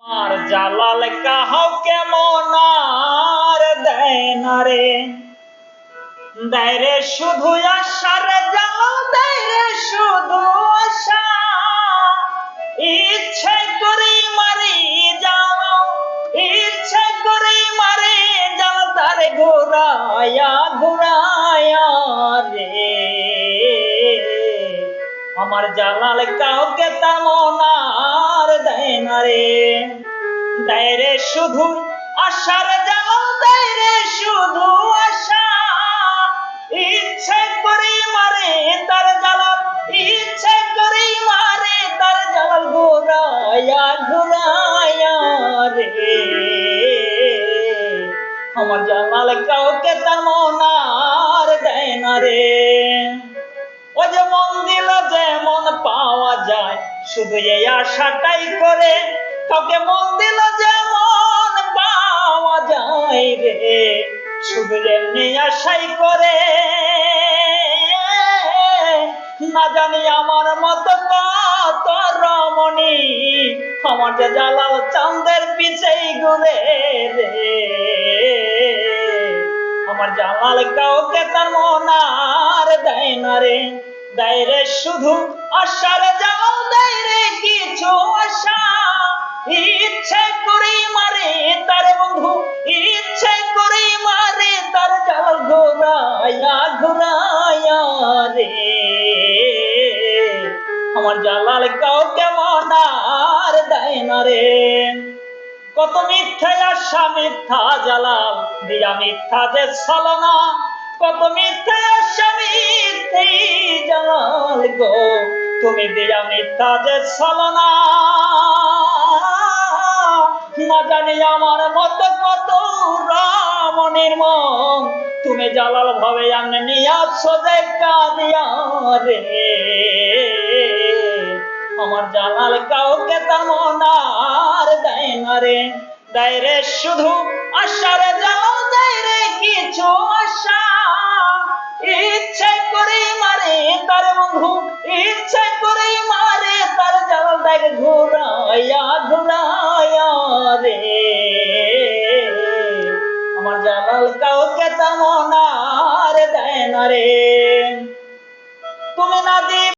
আর জালাল কাহকে মনার দেয় না রে, দেয় রে শুধু আশার জালাল, দেয় রে শুধু আশা। ইচ্ছে করে মারি জালাল, ইচ্ছে করে মারি জালাল, তারে ঘুরায়া ঘুরায়া রে। আমার জালাল কাউকে তেমন আর দেয় না রে, দেয় রে শুধু আশার জালাল, দেয় রে শুধু আশা। ইচ্ছে করে মারে তার জালাল, ইচ্ছে করে মারে তার জালাল, ঘুরায়া ঘুরায়া রে। আমার জালাল কাউকে তেমন আর দেয় না রে। ও যে মন দিল যেমন পাওয়া যায়, শুধু এই আশাটাই করে। কাউকে মন দিল যেমন পাওয়া যায় রে, শুধু এমনি আশাই করে। না জানি আমার মতো কত রমণী, আমার যে জালাল চাঁদের পিছেই ঘুরে রে। আমার জালাল কাউকে তার মন আর দেয় না রে, দেয় রে শুধু আশার জালাল, দেয় রে কিছু আশা। ইচ্ছে করে মারে তার বন্ধু, ইচ্ছে করে মারে তার জালাল, ঘুরায়া ঘুরায়া রে। আমার জালাল কাউকে মন আর দেয় না রে। কত মিথ্যা আশা মিথ্যা জালাল দিয়া মিথ্যা যে ছলনা, কত মিথ্যা আশা মিথ্যে জালাল গো, তুমি দিয়া মিথ্যা যে ছলনা। না জানি আমার মতো কত রমণীর মন, তুমি জালাল ভাবে আনে নিয়াছো দেখা দিয়া রে। আমার জালাল কাউকে তেমন আর দেয় না রে, দেয় রে শুধু আশার জালাল,